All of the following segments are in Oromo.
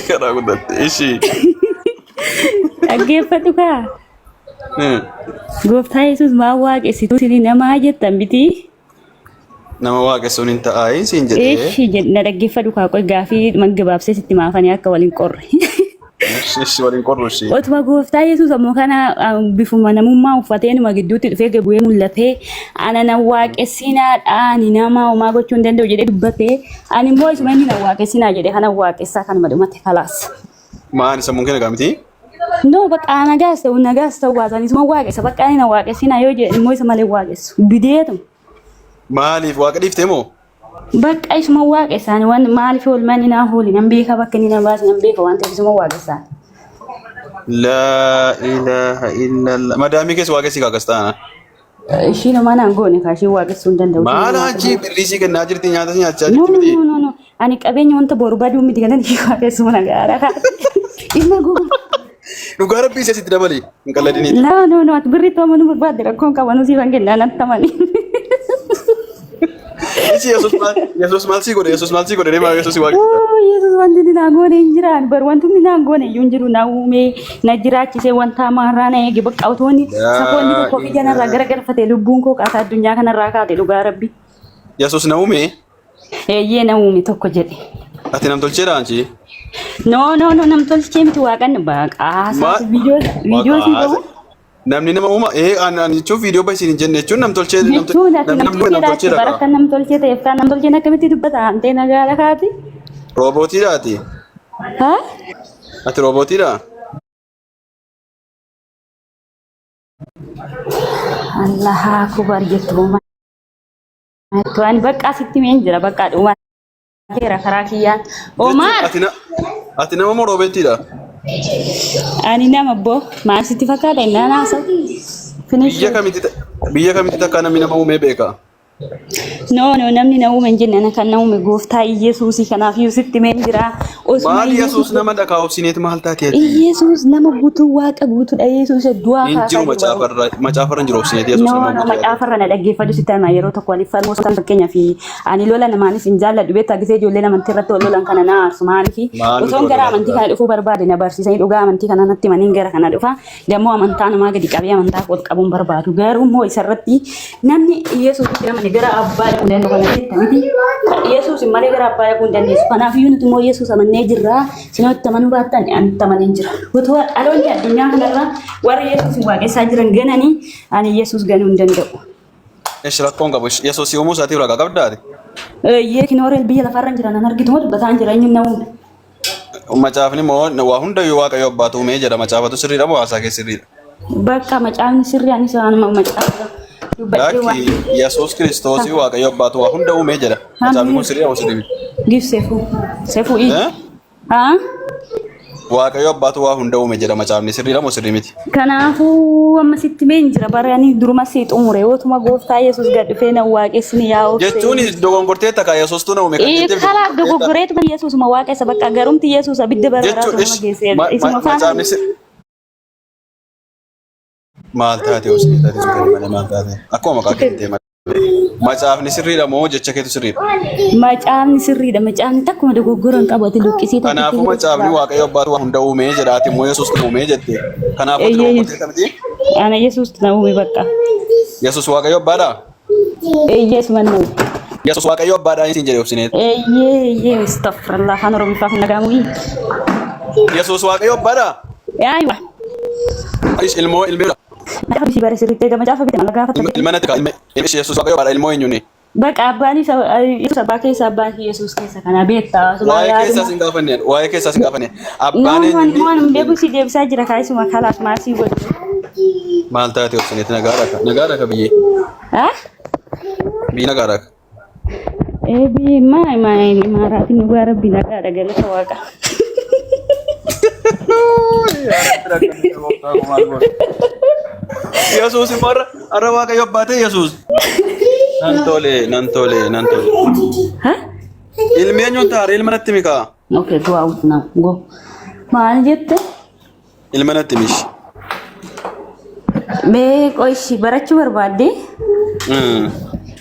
Kana guddatte ishi. Dhaggeeffatu kaa. Gooftaa Yesuus maal waaqessitu sini namaa jettan biti. Nama waaqessuun hin ta'aayin siin jedhee. Ishi na dhaggeeffatu kaa qoy gaafii gabaabsee sitti maafanii akka waliin qorre. Ishi waliin qorru ishee. Otuma gooftaa Yesuus ammoo kana bifuma namummaa uffatee numa gidduutti dhufee gabu'ee mul'atee ana na waaqessinaadha ani nama homaa gochuu hin danda'u jedhee dubbatee ani immoo isuma inni na waaqessinaa jedhee kana waaqessaa kanuma dhumate kalaas. Maan sammuun keenya gaamiti? No bakka nagaas ta'u waasan isuma waaqessa bakka ani na waaqessinaa yoo jedhe immoo isa malee waaqessu bideetu. Maaliif waaqa dhiiftee moo? Bakka isuma waaqessaan waan maaliif oolmanni naa hooli nan beeka bakka inni na baase nan beeka waan ta'eef isuma waaqessaan. La ilaha illallah. Madaamii keessa waaqessi kaakas ta'ana. Ishii nama naan goone kaashii waaqessuu hin danda'u. Maala achi birrisii kennaa jirti nyaata nyaachaa jirti miti. No. Ani qabeenya wanta borbaduu miti kan inni waaqessuu nagaadha. Ilma goone. Dhugaa rabbii isa sitti dabali hin qalladini. No. Ati birrii to'amanu barbaadde rakkoon qabanuu siifan kennaa natti tamani. Ichi Yesuus maal sii godhe deemaa Yesuus waaqessa. Yesuus wanti inni naa goone hin jiraan bar wanti inni naa goone iyyuu hin jiru na uumee na jiraachisee wanta amaarraa na eege bakka otoonni safoonni tokko biyya narraa garagalfatee lubbuun koo qaasaa addunyaa kanarraa kaate dhugaa rabbi. Yesuus na uume? Eeyyee na uume tokko jedhe. Ati namtolcheedha anchi? No namtolchee miti waaqan baqaasaa viidiyoo sii ta'u. Namni nama uuma ani jechuun viidiyoo baay'isiin hin jenne jechuun namtolchee namtolchee baraka namtolchee ta'eef kan namtolcheen akkamitti dubbata antee nagaadha kaati. Roobootiidha ati? Haa? Ati roobootiidha? Allahaa kubar jettu ani bakka sitti meen jira bakka dhuma teera karaa kiyyaan. Omar! Ati nama moo roobeettiidha? Ani nama bo maal sitti fakkaata innaan haasa'u. Biyya kamitti takka namni nama uumee beeka? No namni na uume hin jenne kan na uume gooftaa Yesuusii kanaaf iyyuu sitti meen jira. Maal Yesuus nama dhagaa obsineet maal taatee? Yesuus nama guutuu waaqa guutuudha Yesuus du'aa kaasaa. Injiru macaafarra hin jiru obsineet Yesuus nama guutuudha. Macaafarra na dhaggeeffadhu sitti ama yeroo tokko waliif falmoo kan fakkeenyaa fi ani lola namaanis hin jaalladhu beektaa gisee ijoollee amantii irratti wal lolan kana na aarsu maaliifi osoon gara amantii kana dhufuu barbaade na barsiisanii dhugaa amantii kana natti maniin gara kana dhufa dammoo amantaa namaa gadi qabee amantaa wal qabuun barbaadu garuu immoo isarratti namni Yesuus jedhamani gara abbaa dhaquu danda'u kana jettanii Yesuus malee gara abbaa dhaquu hin dandeessu. Kanaaf iyyuu nuti immoo Yesuus amannee jirra. Sinootti amanuu baattan ani amaneen jira. Otoo dhaloonni addunyaa kanarra warra Yesuus waaqessaa jiran gananii ani Yesuus ganuu hin danda'u. Eesh rakkoon qabu Yesuus yoomuu isaatiif ragaa qabdaati? Yeekinooreel biyya lafarra jiran an argitu moo dubbataan jira inni na uume. Macaafni moo waa hundayyuu waaqayyo abbaatu uumee jedha macaafatu sirriidha moo haasaa kee sirriidha? Bakka macaafni sirrii anis waanuma macaafa. Laki Yesuus Kiristoos waaqayyo abbaatu waa hunda uumee jedha. Macaafni kun sirrii moo sirrii? Sefu ii. Waaqayyo abbaatu waa hunda uume jedha macaafni sirriidha moo sirrii miti? Kanaafuu amma sitti meen jira barani duruma si xumure yootuma gooftaa Yesuus gad dhufee na waaqessini yaa oofse. Jechuun dogongortee takka Yesuus tu na uume kan jettee. Kala dogoggoreetu Yesuus ma waaqessa bakka garumti Yesuus abidda bararaa nama geessee. Macaafni maal taatee osoo taatee suuqanii malee maal taatee akkuma maqaa keettee malee macaafni sirriidha moo jecha keetu sirriidha? Macaafni sirriidha macaafni takkuma dogoggoran qabate luqqisii taate. Kanaafuu macaafni waaqayyo abbaatu waa hunda uumee jedhaati immoo Yesuus tu uumee jette. Kanaafuu dogongortee kamiti? Ana Yesuus tu uume bakka. Yesuus waaqayyo abbaadha? Yesuus mannu. Yesuus waaqayyo abbaadha isin jedhee obsineet. Astaghfirullah kan Oromiifaa kun nagaamuu. Yesuus waaqayyo abbaadha? Aywa. Ilmoo. Macaafa si bare sirriittee gama macaafa bitan gaafata. Ilma natti ilma Yesuus waaqayyo abbaadha ilmoo eenyuuni? Bakka abbaan Yesuus abbaa keessa abbaan Yesuus keessa kana beektaa. Waa'ee keessaas hin gaafanneen. Abbaan eenyuuni? Waan beeku si deebisaa jira kaayisuma kalaas maasii godhu. Maal taatee obsineet nagaadha ka biyyee? Biyyi nagaadha. Biyyi maaraatiin dhugaa rabbi nagaadha galata waaqa. Yesuus immoo arra waaqayyo abbaate Yesuus. Nan tole. Ilmi eenyuun taare ilma natti mikaa? Okay, go out now. Go. Maal jette? Ilma natti mishi. Mee qoishi barachuu barbaadde?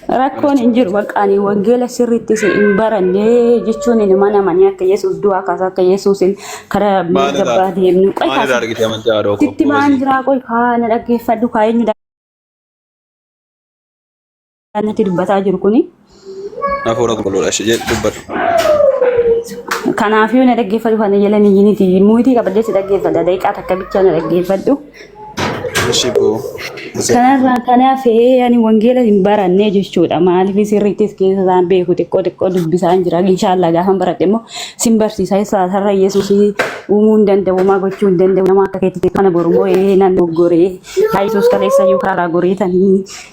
Rakkoon hin jiru baqqaanii wangeela sirriitti hin baranne jechuun nama namanii akka Yesuus du'aa kaasa akka Yesuusin karaa gabbaa deemnu qoy kaasa. Sitti maan jira qoy kaana dhaggeeffadhu kaayeenyu natti dubbataa jiru kuni. Hafuura qulqulluudha ishee dubbadhu. Kanaafuu na dhaggeeffadhu kana jedhanii yiniti muutii qabadee si dhaggeeffadha daqiiqaa takka bichaa na dhaggeeffadhu. Kanaaf ani wangeela hin baranne jechuudha. Maaliif sirriittis keessa isaan beeku xiqqoo dubbisaan jira. Inshaallah gaafa baradhe immoo sin barsiisa isaa sarara Yesuus uumuu hin danda'u maa gochuu hin danda'u nama akka keetti kana borumoo nan doggoree haa Yesuus kaleessa yoo karaa goreetanii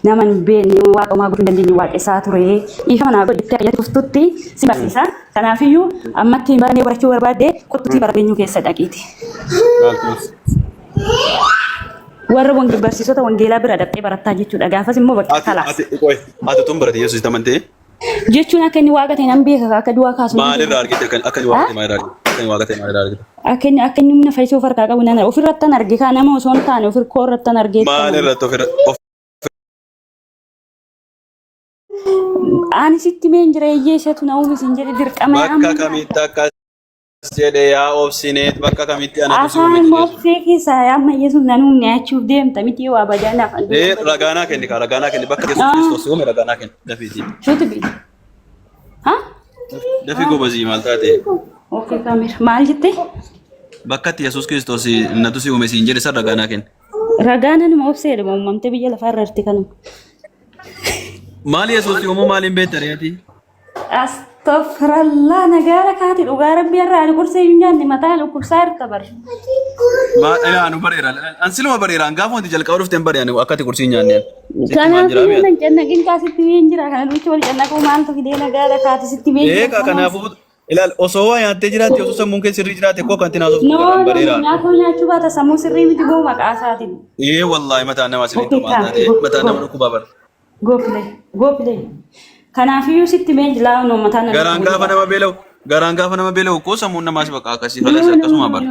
nama hin beekne waaqamaa gochuu hin dandeenye waaqessaa ture. Ifa manaa godhattee ayyatti kuftutti sin barsiisa. Kanaafiyyuu ammatti barannee barachuu barbaadde qottuutii barabeenyuu keessa dhaqiiti. Warra wangeela barsiisota wangeelaa bira dhaqee barataa jechuudha. Gaafas immoo bakka kalaas. Ati tun barate Yesuus tamantee? Jechuun akka inni waaqa ta'e nan beeka akka du'aa kaasu. Maalirraa argite akka inni waaqa ta'e maalirraa argite? Akka inni waaqa ta'e maalirraa argite? Akka inni humna fayyisuu of harkaa qabu nan ofirratti an arge kaan nama osoo hin taane ofir koorratti an arge. Maalirratti ofirratti? Ani sitti meen jira iyyeessatu na uumisi hin jedhe dirqama. Bakka kamitti akka jedhe yaa obsineet bakka kamitti ana afaan mofsee keessa amma Yesuus nan uumne achuuf deemta miti waa bajaanaaf. Ragaanaa kenni ka ragaanaa kenni bakka Yesuus Kiristoos uume ragaanaa kenni dafiiti. Shuti bi. Ha? Dafi gobazii maal taate? Okay kamir maal jette? Bakka Yesuus Kiristoos natu si uume siin jedhe san ragaanaa kenni. Ragaanaa nama obsee dha uumamte biyya lafaa irratti kanuma. Maal Yesuus uumuu maaliin beektareeti? Astaghfirullah nagara kaati dhugaa rabbi irraa ani kursee nyaanni mataa kursaa irta bar. Anu bareera ansiluma bareera gaafa wanti jalqaba dhufteen bareera akkati kursii nyaanne. Kanaafuu nan cannaqin kaasitti ween jira kana duuchi wal cannaquu maaltu fidee nagara kaati sitti ween. Kanaafuu ilaal osoo waa nyaattee jiraate osoo sammuun kee sirrii jiraate koo kan tinaasuuf bareera. Nyaachuu baata sammuu sirrii miti goo maqaa isaatiin. Wallahi mataa nama sirrii taate mataa nama dhukkuba bar. Goopile. Kanaafuu sitti meen jilaa no mataa nama. Garaan gaafa nama beela'u koo sammuun namaas bakka akkasii falas akkasuma bar.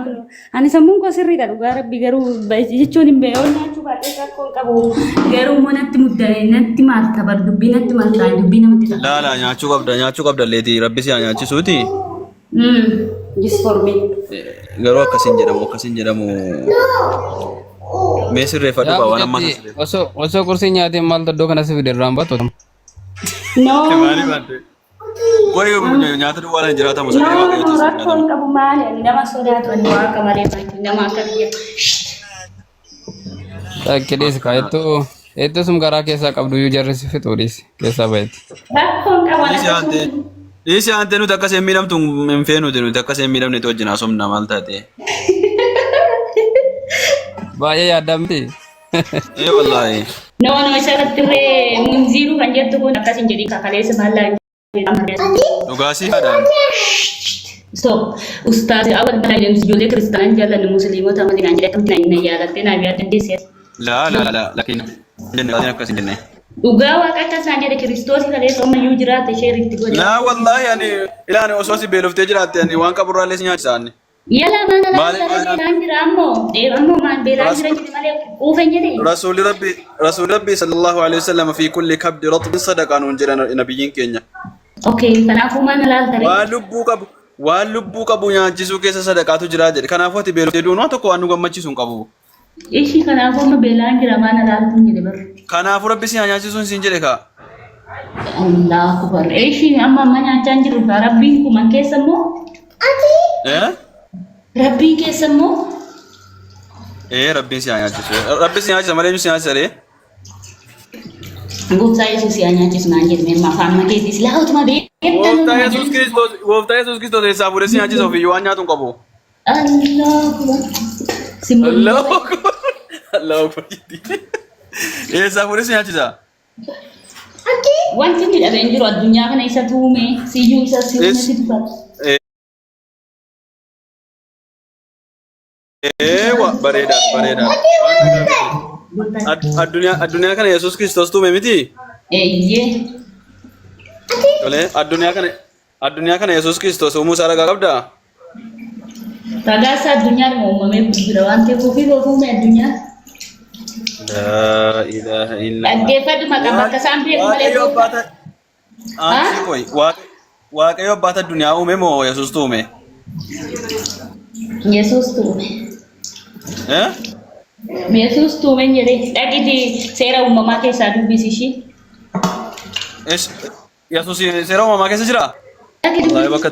Ani sammuun koo sirriidha dhugaa rabbi garuu jechuun hin beeku nyaachuu baadhee rakkoo qabu garuu natti muddee natti maalta bar dubbii natti maalta dubbii namatti ta'a. Laala nyaachuu qabda leetii rabbi si nyaachisuuti. Just for me. Garuu akkasiin jedhamu. Mee sirreeffadhu baa waan ammaa osoo kursii nyaatee maal taddoo kana si fide irraan baatu. No. Koi nyata dua orang jerat sama saya pakai itu. Rakon kamu mana? Nama sudah tuan dua kemarin nama kerja. Kini sekarang itu semua kisah kabdu ujar resif tulis kisah baik. Rakon kamu. Isi ante nu takkan semiram tu memfenu tu nu takkan semiram ni tu jenasom nama tadi. Bahaya ya adam ti. Iya wallahi. No syarat tere munziru kan jatuh pun takkan jadi kakak sebalah. Nugasi ada. So, Ustaz awal belajar sejauh Kristen jalan Muslim sama dengan jadi kan tidak ini ya, tapi nabi ada desain. La, lakin ini kasih ini. Ugawa kata saja ada Kristus kalau sama yujrat syirik tiga. La, wallahi yani, ilan ososi beluf tejrat yani, wan kabur alesnya sana. Iyalah mana lah belanjir ammo, ammo mana belanjir jadi mana ufenya deh. Rasul Rabbi sallallahu alaihi wasallam fi kulli kabdi ratb sadaqah nunjiran nabiyyin kenya. Okay, kanaafuu mana laal tare. Waan lubbuu qabu nyaachisuu keessa sadaqaatu jira jedhe. Kanaafuu ati beelofte duunoo tokko waan nu gammachiisu hin qabu. Ishi kanaafuu amma beelaan jira mana laaltuun jedhe bar. Kanaafuu rabbi si nyaachisuun siin jedhe kaa. Allahu akbar. Ishi amma nyaachaa hin jiru kaa rabbiin kuma keessa immoo. Rabbiin keessa immoo. Rabbiin si nyaachisu. Rabbi si nyaachisa malee si nyaachisa. Gooftaa Yesuus yaa nyaachisu naan jedhame afaan makeetis laa'utuma beektan. Gooftaa Yesuus Kiristoos eessaa fuudhee si nyaachisa ofii waan nyaatu hin qabu. Allahu akbar. Eessaa fuudhee si nyaachisa. Wanti inni dhabeen jiru addunyaa kana isa tuume siyyuu isa si uume si tufatu. Bareeda. Addunyaa kana Yesuus Kiristoos tuume miti? Eeyyee. Tole addunyaa kana Yesuus Kiristoos uumuu isaa ragaa qabdaa? Ragaa isaa addunyaan uumamee bira waan ta'eef ofii uume addunyaa. لا إله إلا الله. أجيب مكان بكسام بيك مليكو. Ansi koi waaqayyo abbaa duniyaa uume moo Yesuus uume? Yesus tuh. Yesus tuh menjadi lagi di seera uumama keessa dubbisi shi. Yesuus seera uumamaa keessa jira? Wallahi bakka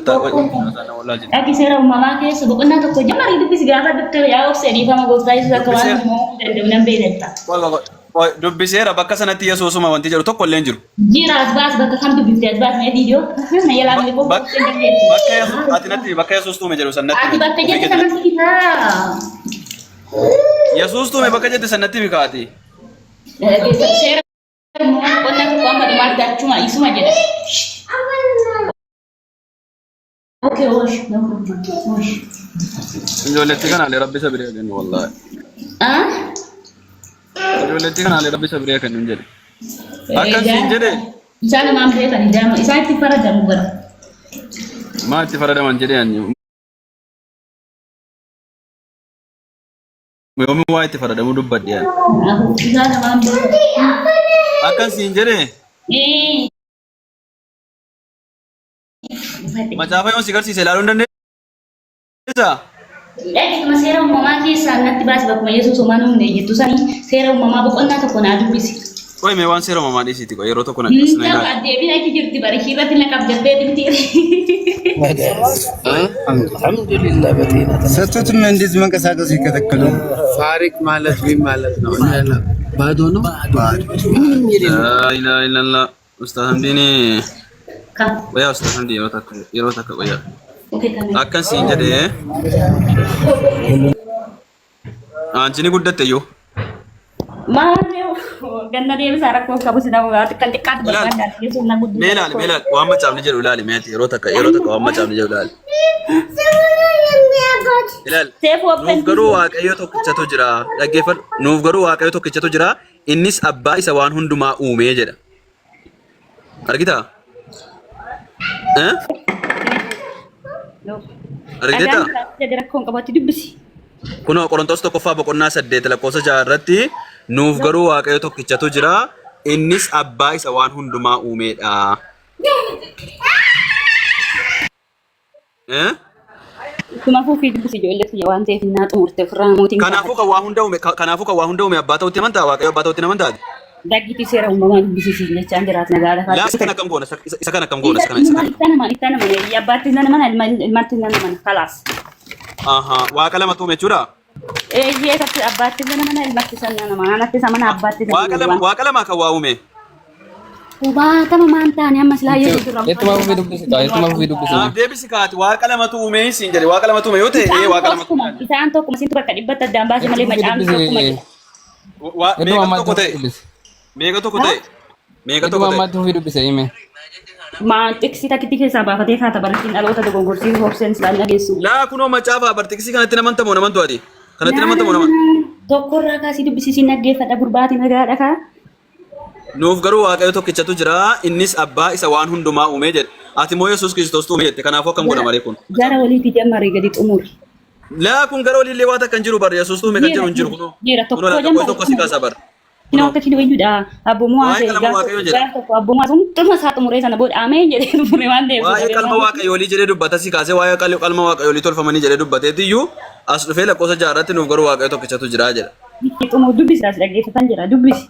lagi seera uumama keessa boqonnaa tokko jamari dubbisi gaafa dubte yaa of sedii fama gooftaa Yesuus akka waan uumamu danda'u nan beekta. Dubbiseera bakka sanatti Yesuusuma wanti jedhu tokko illee hin jiru. Jira asbaas bakka kam dubbifte asbaas mee viidiyoo na yaalaa mi bakka Yesuus ati natti bakka Yesuus tuume jedhu sanatti. Ati bakka jette sanatti kitaa. Yesuus tuume bakka jette sanatti mikaati. Seera qonna tokko amma dhumaatti achuma isuma jedha. Okay, wash. Ijoolletti kanaalee rabbi sabiree kennu wallahi. Ijoolletti kanaalee rabbi sabiree kennu jedhe. Akkasiin jedhe. Isaan maan beekan ijaama isaan itti faradamu bara. Maa itti faradaman jedhe anyu. Yoomi waa itti faradamu dubbadhe yaa. Isaan maan beekan. Akkasiin jedhe. Macaafa yoo si garsiise ilaaluu hin dandeessaa? Dhaqi seera uumamaa keessaa natti baasi bakkuma Yesuus uumaan uumne jettu sanii seera uumamaa boqonnaa tokko naa dubbisi. Qoy mee waan seera uumamaa dhiisiiti qoy yeroo tokko natti sinaa ilaali. Deebiin achi jirti bari irratti na qabdattee dibti. Alhamdulillah batina. Satutu መንዲዝ መንቀሳቀሱ ይከተከሉ ፋሪክ ማለት ምን ማለት ነው? ባዶ ነው። ኢላ ኢላላ ኡስታዝ ሐምዲኒ ወያ ኡስታዝ ሐምዲ yeroo takka qoya. Akkasiin jedhee anjini guddatte iyyuu. Maal ganna deebisaa rakkoo qabu sida kan xiqqaatu barbaadda Yesuus na guddisa. Mee ilaali waan macaafni jedhu ilaali meeti yeroo takka waan macaafni jedhu ilaali. Ilaali nuuf garuu waaqayyo tokkichatu jira dhaggeeffadhu nuuf garuu waaqayyo tokkichatu jira innis abbaa isa waan hundumaa uumee jedha. Argitaa? Argita? Jadi rakkoon qabaatti dubbisi. Kunoo Qorontos tokkoffaa boqonnaa 8 lakkoofsa 6 irratti nuuf garuu waaqayyo tokkichatu jira innis abbaa isa waan hundumaa uumeedha. Kanaafuu fi dubbisi ijoolletti waan ta'eef naa xumurte ofirraa mootiin. Kanaafuu kan waa hunda uume abbaa ta'utti amantaa waaqayyo abbaa ta'utti amantaati. Daggiti seera uumamaa dubbisiisi jechaan jiraatna gaala faatu. Laas kana kam goona isa kana kam goona isa kana. Itti nama yabbaatti nama ilmaatti nama kalaas. Waaqa lama tuume jechuudha. Yeesatti abbaatti nama ilmaatti sanna nama anatti samana abbaatti. Waaqa lama kan waa uume. Ubaatama maan taane amma silaa Yesuus irraa. Ittuma fufii dubbisi. Deebisi kaati waaqa lama tuume siin jedhe waaqa lama tuume yoo ta'e waaqa lama tuume. Isaan tokkuma siin bakka dhibbata addaan baase malee macaan tokkuma. Meeqa tokko ta'e? Meeqa tokko ta'e? Ittuma fufii dubbise hime. Maa tiksi takkitti keessaa baafatee kaata baratiin dhaloota dogongorsiisuu hobseen silaa dhageessu. Laa kunoo macaafa bartiksi kanatti namantamoo namantu ati? Kanatti namantamoo naman? Tokkorraa kaasii dubbisiisii naggeeffadha gurbaatii nagaadha kaa. Nuuf garuu waaqayyo tokkichatu jira innis abbaa isa waan hundumaa uumee jedhe. Ati moo Yesuus Kiristoos uume jette kanaafuu akkam godha malee kun? Gara waliitti jammaree gadi xumuri. Laa kun gara waliillee waa takka hin jiru bara Yesuus uume kan jiru hin jiru kunoo. Jira tokko si kaasaa bara. Ina wakati ni wayuda abbomu ase gato ko abbomu asum tuma satu mure sana bod ame jede mure wande waa'ee qalma waaqayyoolii jedhee dubbata si kaasee waa'ee qalma waaqayyoolii tolfamanii jedhee dubbateeti iyyuu as dhufee lakkoofsa 6 irratti nuuf garuu waaqayyo tokkichatu jira jedha. Itumu dubbisa as dhageeffatan jira dubbisi.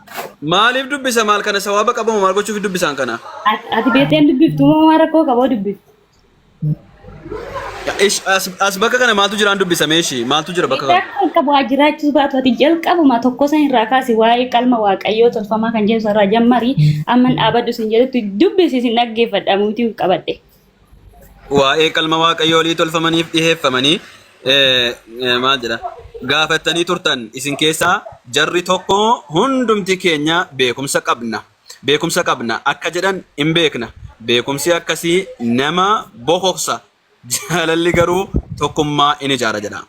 Maaliif dubbisa maal kana sawaaba qabamu maal gochuuf dubbisaan kana? Ati beeteen dubbiftu moo rakkoo qaboo dubbiftu? As bakka kana maaltu jiraan dubbisame ishii maaltu jira bakka kana? Qabu jiraachuu baatu ati jalqabuma tokko san irraa kaasi waa'ee qalma waaqayyoo tolfamaa kan jedhu sarara jammarii amman dhaabaddu sin jedhutti dubbisi sin dhaggeeffadha muutii qabadhe. Waa'ee qalma waaqayyoolii tolfamaniif dhiheeffamanii maal jedha gaafattanii turtan isin keessaa jarri tokko hundumti keenya beekumsa qabna akka jedhan hin beekna beekumsi akkasii nama bohoksa. Jaalalli garuu tokkummaa in ijaara jedha.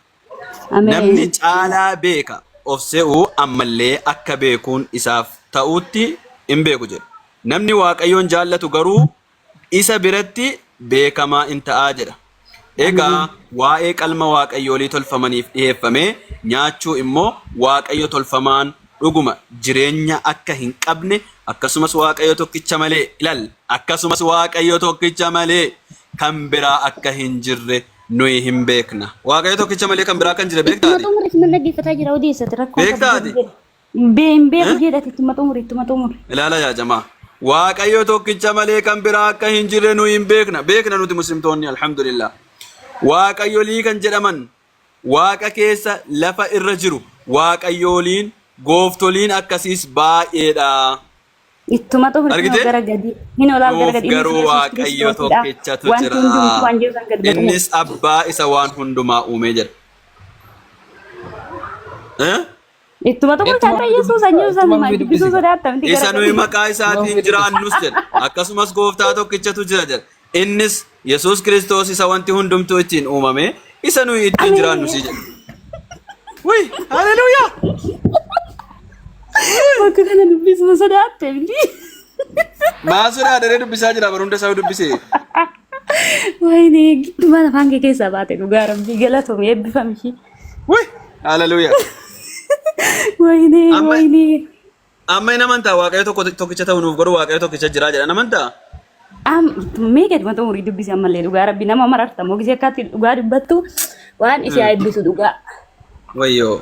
Namni caalaa beeka of se'uu ammallee akka beekuun isaaf ta'utti hin beeku jedha. Namni waaqayyoon jaallatu garuu isa biratti beekamaa in ta'aa jedha. Egaa waa'ee qalma waaqayyoolii tolfamaniif dhiheeffame nyaachuu immoo waaqayyo tolfamaan dhuguma jireenya akka hin qabne akkasumas waaqayyo tokkicha malee ilal akkasumas waaqayyo tokkicha malee kan biraa akka hin jirre nuyi hin beekna. Waaqayyo tokkicha malee kan biraa kan jire beektaati. Beektaati. Beeku jedhati ittuma xumuri. Ilaala yaa jamaa. Waaqayyo tokkicha malee kan biraa akka hin jirre nuyi hin beekna. Beekna nuti muslimtoonni alhamdulillah. Waaqayyolii kan jedhaman waaqa keessa lafa irra jiru waaqayyoliin gooftoliin akkasiis baay'eedha. Ittuma xumuri gara gadi. Hin olaal gara gadi. Garuu waaqayyo tokkichatu jira. Innis abbaa isa waan hundumaa uumee jira. Ittuma xumuri taatee Yesuus anjuu dubbisuu sodaattamti. Isa nuyi maqaa isaatiin jiraannus jedha. Akkasumas gooftaa tokkichatu jira jedha. Innis Yesuus Kiristoos isa wanti hundumtuu ittiin uumame isa nuyi ittiin jiraannus jedha. Wai, haleluuyaa! Bakka kana dubbisuu sodaattamti. Maa sodaatee dubbisaa jira barumsa isaa dubbisee. Wayne gidduma afaan kee keessaa baate dhugaa rabbii galatoomee eebbifamshi. Wai, haleluuyaa! Wayne. Amma hin amantaa waaqayyo tokkicha ta'uu nuuf godhu waaqayyo tokkicha jira jedha amantaa? Meeqa dhuma xumurii dubbisi ammallee dhugaa rabbi nama marartamoo gisee akkaatti dhugaa dubbattu waan ishee eebbisu dhugaa. Wayyoo.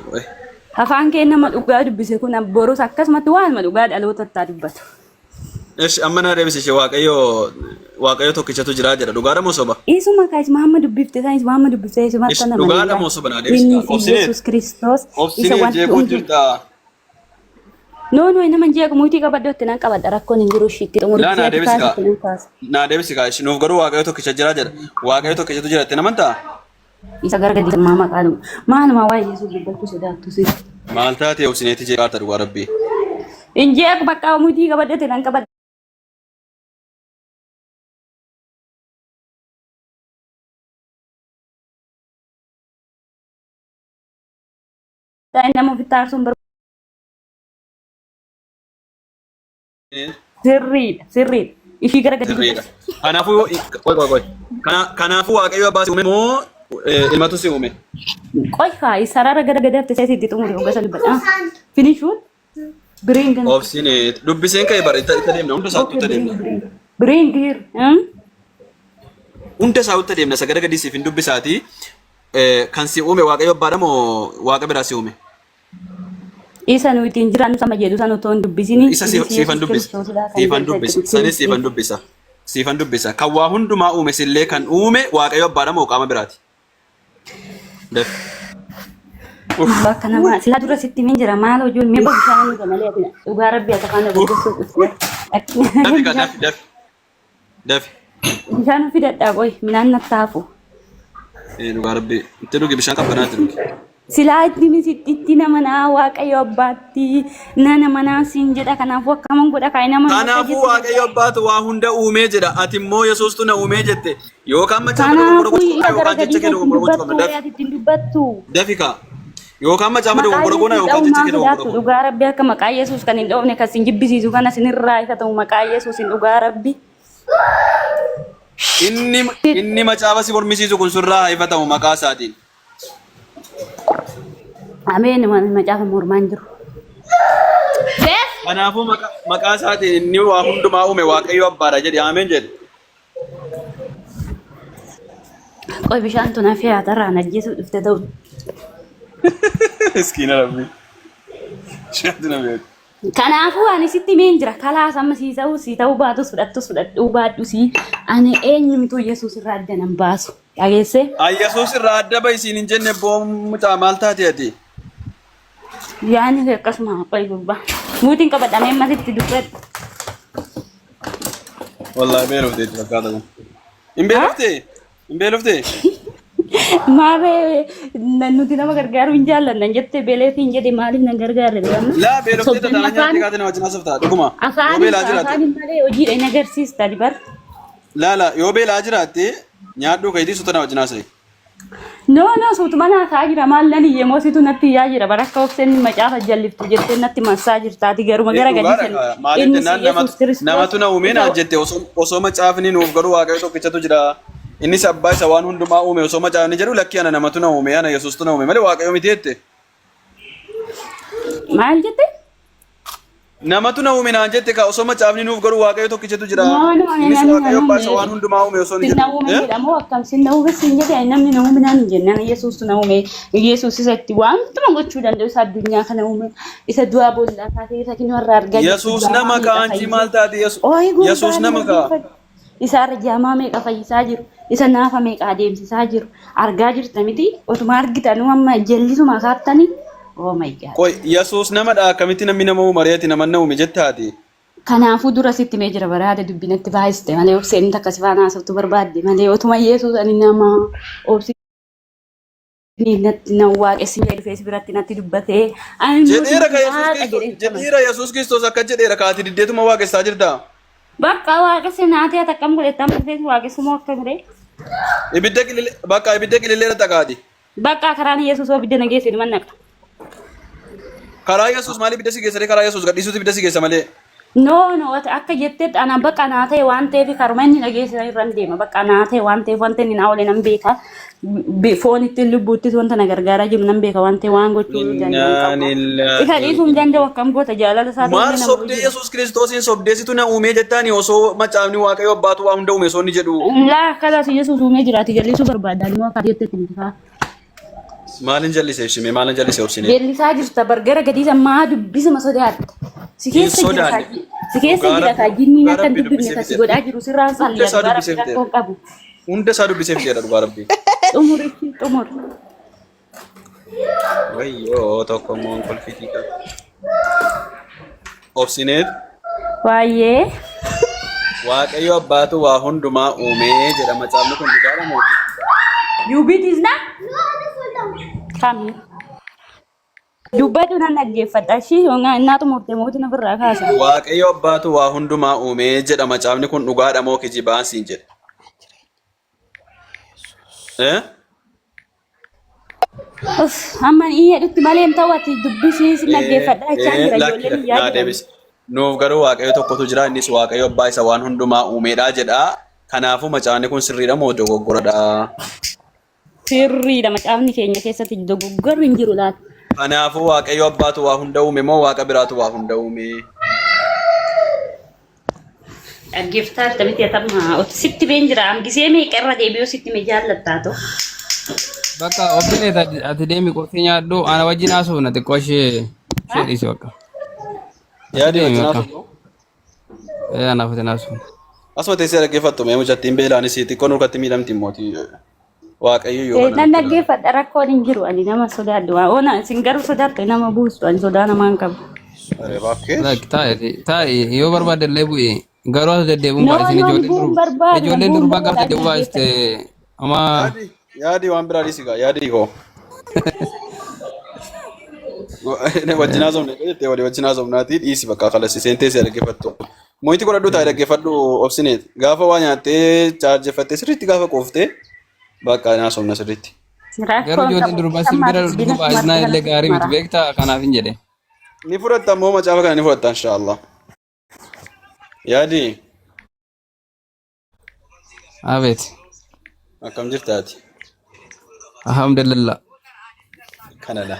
Afaan kee nama dhugaa dubbise kun borus akkasumatti waanuma dhugaa dhaloota itti dubbatu. Esh amma na deebise ishee waaqayyo tokkichatu jira jedha dhugaadha moo soba? Isuma kaayis Muhammad dubbifte isaanis Muhammad dubbifte isuma akka nama. Dhugaadha moo soba na deebise? Yesuus Kiristoos isa wanti hundumtuu. No, nama jeeku muutii qabaddotti nan qabadha rakkoon hin jiru shiitti xumurii. Laa na deebisi kaa nuuf garuu waaqayyo tokkicha jira jedha. Waaqayyo tokkichatu jira itti namantaa? Isa gargadi mama qalu. Maaluma waa'ee Yesuus dubbatu sodaattu si. Maal taatee obsineetii jee qaata dhugaa rabbii. In jeeku bakka muutii qabaddotti nan qabadha. Nama ofitti aarsuun Sirriidha. Ishii gara gadi. Sirriidha. Kanaafuu waaqayyo abbaa si uume moo ilmatu si uume? Qoy faayi sarara gara gadaatti isa itti xumuri hogga salphadha. Finishuun biriin gana. Obsine dubbiseen ka'e bara itti deemna hunda isaatti itti deemna. Biriin giir. Hunda isaa itti deemna isa gara gadi siif hin dubbisaati. Kan si uume waaqayyo abbaadha moo waaqa biraa si uume? Isa nu ittiin jiraannu sama jedhu san otoo hin dubbisini. Isa siifan dubbisa. Sanis siifan dubbisa. Kan waa hundumaa uume sillee kan uume waaqayyo abbaadha moo qaama biraati? Bakka namaa silaa dura sitti min jira maal hojiin mee bakka bishaan nu gamalee dhugaa rabbii akka faana gaggeessuu dhufu. Dafi. Bishaan fidadhaa qoy minaan nattaafu. Dhugaa rabbii itti dhugi bishaan qabbanaatti dhugi. Silaa itti nama naa waaqayyo abbaatti nama naa siin jedha kanaafuu akkaman godha kaa'e nama. Kanaafuu waaqayyo abbaatu waa hunda uumee jedha ati immoo Yesuustu na uumee jette yookaan macaafa yookaan jecha kee dubbattu. Dafika yookaan macaafa dogoggora yookaan jecha kee dogoggora. Dhugaa rabbi akka maqaa Yesuus kan hin dhoofne kan sin jibbisiisu kana sinirraa ifa ta'u maqaa Yesuus hin dhugaa rabbi. Inni macaafa si mormisiisu kun surraa ifa ta'u maqaa isaatiin. Ameen macaafa mormaan jiru. Kanaafuu maqaa isaatiin inni waa hundumaa uume waaqayyo abbaadha jedhe ameen jedhe. Qoy bishaan tun hafee haatarraa najjeesuu dhufte ta'u. Iskiina rabbi. Shaantu na beeku. Kanaafuu ani sitti meen jira kalaas amma sii ta'uu baatus fudhadhuu baadhusi ani eenyumtuu Yesuus irraa adda nan baasu. Dhageesse? Yesuus irraa adda bayisiin hin jenne boommutaa maal taate ati? Yaani akkasuma qoy gubbaa. Muutiin qabadhamee masitti dubbadhu. Wallahi beelofte itti fakkaata kun. Hin beelofte? Maaree nuti nama gargaaru hin jaallanna jettee beeleef hin jedhe maaliif na gargaarre beekamu? Laa beeloftee tataan nyaatti kaatee nama wajjin haasoftaa dhuguma. Afaan malee hojiidha hin agarsiista dibar. Laala yoo beelaa jiraatte nyaadhuu kayitii suuta nama wajjin haasa'e. No suutuma naasaa jira maal nan iyyee moositu natti iyyaa jira barakka obseen macaafa jalliftu jettee natti massaa jirtaati garuma gara gadi kennu. Namatu na uumee naa jette osoo macaafni nuuf garuu waaqayyo tokkichatu jira. Innis abbaa isa waan hundumaa uume osoo macaafni jedhu lakki ana namatu na uume ana Yesuustu na uume malee waaqayyo miti jette. Maal jette? Namatu na uume naan jette ka osoo macaafni nuuf garuu waaqayyo tokkichatu jira. No, Innis namni waaqayyo na baasa uume. waan hundumaa uume osoo hin Sin na jedhu. uume jedhamu akkam sin na uume sin jedhe namni na uume naan hin jennaan Yesuustu na uume. Yesuus isatti waantuma gochuu danda'u isa addunyaa kana uume. Isa du'aa boollaa kaasee isa kinu irraa argaa jirtu. Yesuus nama kaanchi maal taate Yesuus nama kaa. Isa irra jaamaa meeqa fayyisaa jiru. Isa naafa meeqa adeemsisaa jiru. Argaa jirta miti. Otuma argitanuu amma jallisuma kaattanii. Oh my God. Qoy Yesuus namadha akkamitti namni nama uumareeti nama na uume jettaati. Kanaafuu dura sitti mee jira baraade dubbinatti baay'iste malee obseen takka si faana haasoftu barbaadde malee otuma Yesuus ani nama obsi natti na waaqessi dhufees biratti natti dubbatee ani jedheera Yesuus Kiristoos akka jedheera kaati diddeetuma waaqessaa jirta. bakka waaqessi naatee atakkam godhettan dhufees waaqessumoo akka godhe ibidda qililleera taqaati. bakka karaan Yesuus ibidda nageesse ni mannaqa. Karaa Yesuus maaliif ibidda si geessanii karaa Yesuus gadhiisuutu ibidda si geessa malee. No, akka jettetti ana bakka naatee waan ta'eef karuma inni nageesse irraan deema bakka naatee waan ta'eef wanta inni na oole nan beeka. Foon ittiin lubbuuttis wanta na gargaaraa jiru nan beeka waan ta'e waan gochuu danda'u. Isa dhiisuu hin danda'u akkam goota jaalala isaa maal sobdee Yesuus Kiristoosiin sobdeessitu na uumee jettaani osoo macaafni waaqayyo abbaatu waa hunda uume osoo inni jedhu. Laa akkalaas Yesuus uumee jiraati jallisuu barbaadan immoo akka jettetti ni ta'a. Maalin jallisee shimee maalin jallisee obsine. Jallisaa jirta bargara gadii sammaa dubbisuma sodaatta. Si keessa jira ka jinni akka dubbifne kasi godhaa jiru sirraan sallee bara qabu. Hunda isaa dubbisee fideedha dhugaa rabbii. Xumur. Wayyoo tokko immoo kolfiitii qaba. Obsineet. Waayee. Waaqayyo abbaatu waa hundumaa uumee jedha macaafni kun dhugaadha mootii. You beat is not? Come here. Dubbatu nan dhaggeeffadha ishii inaatu murtee mootii na birraa kaasa. Waaqayyo abbaatu waa hundumaa uumee jedha macaafni kun dhugaadha moo kijibaa siin jedha. Amma iyya dhutti malee hin ta'u ati dubbisii si dhaggeeffadha jechaa jira ijoolleen iyyaa jedhamu. Nuuf garuu waaqayyo tokkotu jira innis waaqayyo abbaa isa waan hundumaa uumeedha jedha. Kanaafuu macaafni kun sirriidha moo dogoggoradha? Sirriidha macaafni keenya keessatti dogoggorri hin jiru laata. Kanaafuu waaqayyo abbaatu waa hunda uume moo waaqa biraatu waa hunda uume? Dhaggeeffataa jirta miti atamma sitti been jira amgisee meeqa irra deebi'uu sitti mee jaallattaatu. Bakka obsineet ati deemi qotii nyaadhu ana wajjin haasofna xiqqoo ishee dhiisi bakka. Yaadi wajjin haasofnu? Anaaf wajjin haasofna. Asuma teessee dhaggeeffattu mee mucattiin beelaanis xiqqoo nurkatti miidhamti mootii waaqayyo yoo kana. Nan dhaggeeffadha rakkoon hin jiru ani nama sodaadhu waan isin garuu sodaattu nama buustu ani sodaa namaan qabu. Taa'e yoo barbaadde illee bu'e garuu as deddeebiin baay'isin ijoolleen durbaa gaafa deddeebiin baay'iste amma. Yaadi waan biraa dhiisi gaa yaadi koo. Wajjin haasofne jettee walii wajjin haasofnaatii dhiisi bakka kalasiiseen teessee dhaggeeffattu. Mootii godhadhu taa'ee dhaggeeffadhu obsineet gaafa waa nyaattee chaarjeffattee sirriitti gaafa qooftee bakka haasofna sirriitti. Garuu ijoolleen durbaa sirbira dhufu baay'inaan illee gaarii miti beektaa kanaaf hin jedhe. Ni fudhatta ammoo macaafa kana ni fudhatta inshaallah. Yaadi. Abeet. Akkam jirtaati? Alhamdulillah. Kanadha.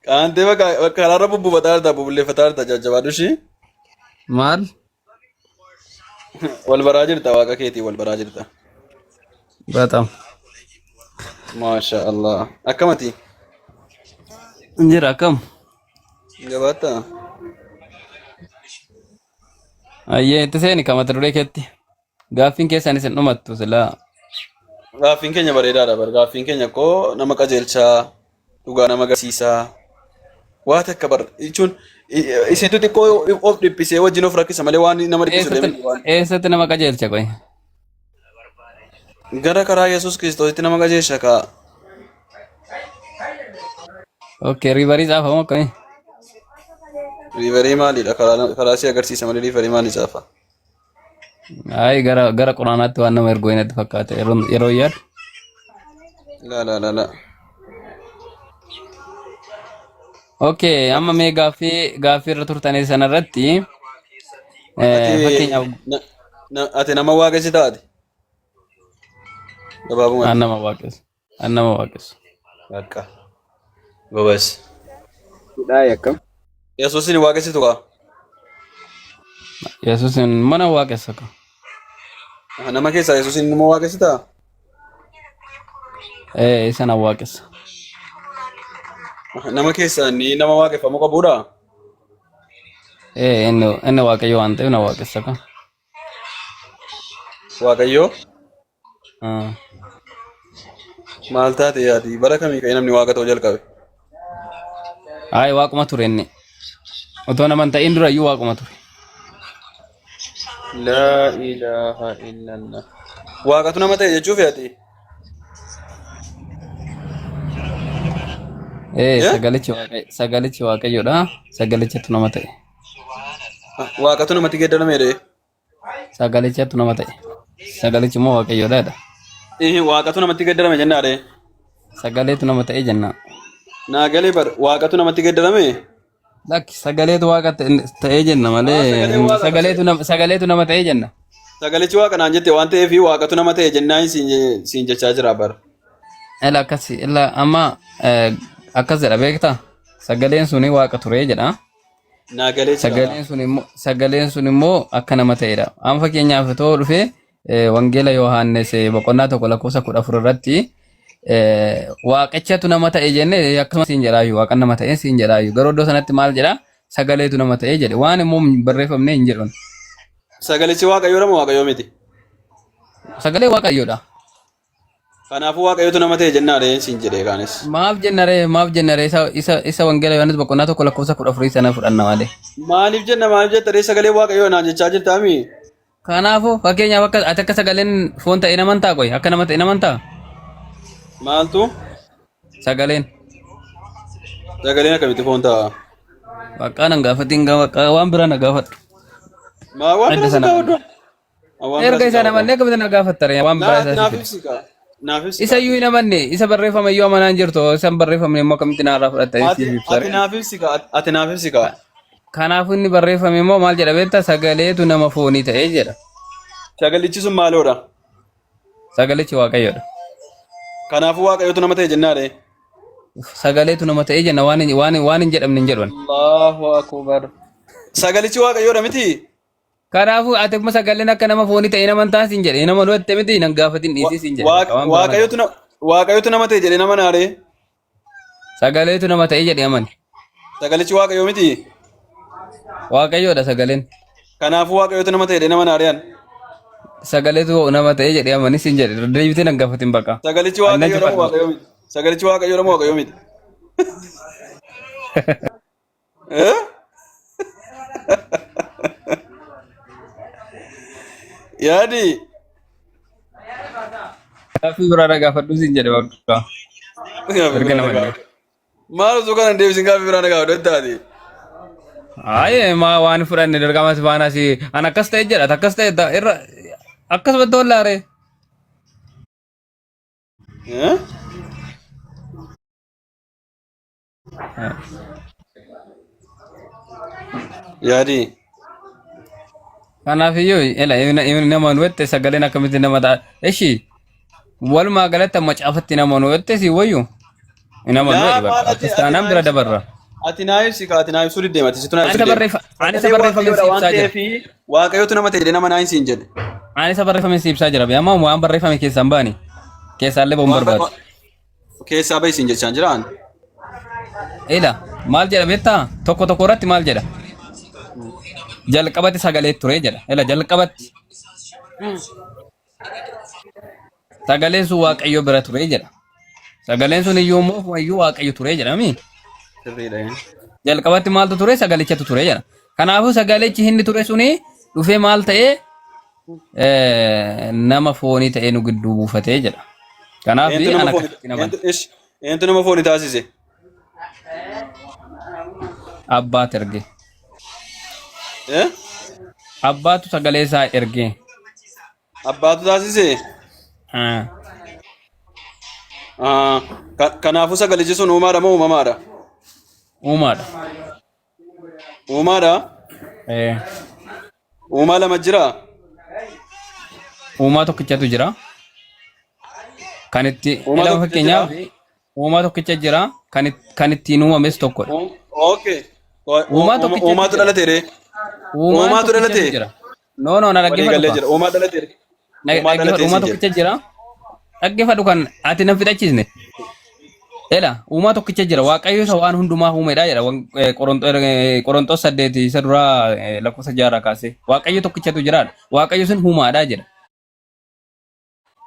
Qaantee bakka karaarra bubbufataa jirta bubbulleeffataa jirta jajjabaadhu ishii. Maal? Wal baraa jirta waaqa keetii wal baraa jirta. Baaxam. Maasha Allah. Akkamati? Injira akkam? Jabaata. Ayyee itti seeni kamata duree keetti. Gaaffiin keessan isin dhumattu silaa. Gaaffiin keenya bareedaadha bar gaaffiin keenya koo nama qajeelchaa dhugaa nama agarsiisaa waa takka bar jechuun isitu xiqqoo of dhiphisee wajjin of rakkisa malee waan nama dhiphisu deemu. Eessatti nama qajeelcha qoy? Gara karaa Yesuus Kiristoositti nama qajeelcha kaa. Okay, riivarii caafamoo akkami? Riivarii maalidha karaa si agarsiisa malee riivarii maali caafa? Ay gara quraanaatti waan nama ergoo inatti fakkaate yeroo yaadu. La. Okay, amma mee gaaffii irra turtanii sanarratti fakkeenyaaf ati nama waaqessi taate? Gabaabumatti. An nama waaqessu. Bakka. Gobas. Hidhaa akkam? Yesuusin waaqessitu kaa? Yesuusin mana waaqessa ka. Nama keessaa Yesuusin nama waaqessitaa? Isa na waaqessa. Nama keessaa ni nama waaqeffamu qabuudha? Inni waaqayyo waan ta'eef na waaqessa ka. Waaqayyo? Maal taate yaadi? Bara kamii ka'ee namni waaqa ta'uu jalqabe? Waaquma ture inni. Otoo naman ta'in dura iyyuu waaquma ture. Laa ilaaha illallah. Waaqatu nama ta'e jechuuf yaati? Sagalichi waaqayyoodha. Sagalichatu nama ta'e. Waaqatu namatti geeddarame jedhee? Sagalichatu nama ta'e. Sagalichi immoo waaqayyoodha. Waaqatu namatti geeddarame jennaadhe? Sagaleetu nama ta'e jenna. Naa galee bar waaqatu namatti geeddarame? Lakki sagaleetu waaqa ta'ee jenna malee sagaleetu nama ta'ee jenna. Sagalichi waaqa naan jette waan ta'eef waaqatu nama ta'e jennaan siin jechaa jira bar. Amma akkas jedha beektaa? Sagaleen suni waaqa ture jedha. Naa galee Sagaleen sun immoo akka nama ta'edha. Amma fakkeenyaaf too dhufee wangeela Yohaannes boqonnaa 1:14 irratti waaqechatu nama ta'e jenne akkasuma siin jedhaayu waaqan nama ta'e siin jedhaayu garuu iddoo sanatti maal jedha sagaleetu nama ta'e jedhe waan immoo barreeffamne hin jedhan. Sagalichi waaqayyoodha moo waaqayyoo miti? Sagalee waaqayyoodha. Kanaafuu waaqayyootu nama ta'e jennaadhe siin jedhee kaanis. Maaf jennare isa wangeela Yohaannes boqonnaa 1:14 sana fudhanna malee. Maaliif jettare sagalee waaqayyoo naan jechaa jirtaami? Kanaafuu fakkeenyaaf ati akka sagaleen foon ta'e naman ta'a qoy akka nama ta'e naman ta'a. Maaltu? Sagaleen akkamitti foon ta'a? Waaqaa nan gaafatiin waan biraa na gaafadhu. Waan biraa na gaafadhu? Erga isaa namannee akkamitti na gaafattare waan biraa isaa isa iyyuu hin amanne isa barreeffame iyyuu amanaan jirtu isa barreeffamne immoo akkamitti naarraa fudhatta ati naaf ibsi kaa. Kanaafuu inni barreeffame immoo maal jedha beektaa sagaleetu nama foonii ta'ee jedha. Sagalichi sun maaloodha? Sagalichi waaqayyoodha. Kanaafuu waaqayyootu nama ta'e jennaadhe. Sagaleetu nama ta'e jenna waan hin jedhamne hin jedhan. Allahu akbar. Sagalichi waaqayyoodha miti? Kanaafuu ati amma sagaleen akka nama foonii ta'e naman taas hin jedhe nama du'atte miti nan gaafatin dhiisii hin jedhe. Waaqayyootu nama ta'e jedhe nama naare. Sagaleetu nama ta'e jedhe amani. Sagalichi waaqayyoo miti? Waaqayyoodha sagaleen. Kanaafuu waaqayyootu nama ta'e jedhe nama naareyaan. Sagaleetu nama ta'e jedhe amanis hin jedhe deebitee nan gaafatin bakka. Sagalichi waaqayyoodha moo waaqayyoo miti? Sagalichi waaqayyoodha moo waaqayyoo miti? Yaadi. Gaaffii biraa gaafadhu siin jedhe bakka. Maal osoo kana deebisin gaaffii biraa gaafadhu taate? Waan fudhanne dargamas baanas an akkas ta'e jedha akkas ta'e irra akkasuma dollaare. Yaadi. Kanaaf iyyuu nama nuwette sagaleen akkamitti nama ta'a. Eshi walumaa galatti amma caafatti nama nuwette si wayyu. Nama nuwette bakka kiristaanaan bira dabarra. Ati naa ibsuu diddeemati situ naa ibsuu ani isa barreeffame siibsaa jira. Waaqayyootu nama ta'e nama naa hin jedhe. Ani isa barreeffame siibsaa jira amma waan barreeffame keessaan baani. Keessaallee boon barbaadu. Keessaa bahi siin jechaan jiraan. Maal jedha beektaa tokko irratti maal jedha? Jalqabatti sagalee ture jedha. Jalqabatti sagaleen sun waaqayyo bira ture jedha. Sagaleen sun iyyuu waaqayyo ture jedhami. Jalqabatti maaltu ture sagalichatu ture jedha. Kanaafuu sagalichi inni ture suni dhufee maal ta'ee nama foonii ta'ee nu gidduu buufatee jedha. Kanaaf eentu nama foonii taasise? Abbaatu erge. Abbaatu sagalee isaa erge. Abbaatu taasise? Kanaafuu sagalichi sun uumaadha moo uumamaadha? Uumaadha. Uumaadha? Uumaa lama jira? Uumaa tokkichatu jira. Kan itti fakkeenyaaf uumaa tokkicha jira kan ittiin uumames tokkodha. Okay. Uumaatu dhalate re. Uumaatu dhalate. No na Walii galee jira. Uumaa dhalate re. Uumaa tokkicha jira. Dhaggeeffadhu kan ati nan fixachiisne. Ela uumaa tokkicha jira. Waaqayyo isa waan hundumaa uumedha jedha. Qorontos 8 isa duraa lakkoofsa 6 kaasee. Waaqayyo tokkichatu jira. Waaqayyo sun uumaadha jedha.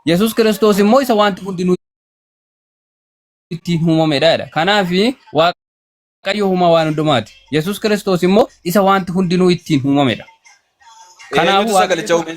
Yesuus Kiristoos immoo isa wanti hundinuu ittiin uumamedha jedha. Kanaaf Waaqayyo uumaa waan hundumaati. Yesuus Kiristoos immoo isa wanti hundinuu ittiin uumamedha. Kanaaf sagalicha uume.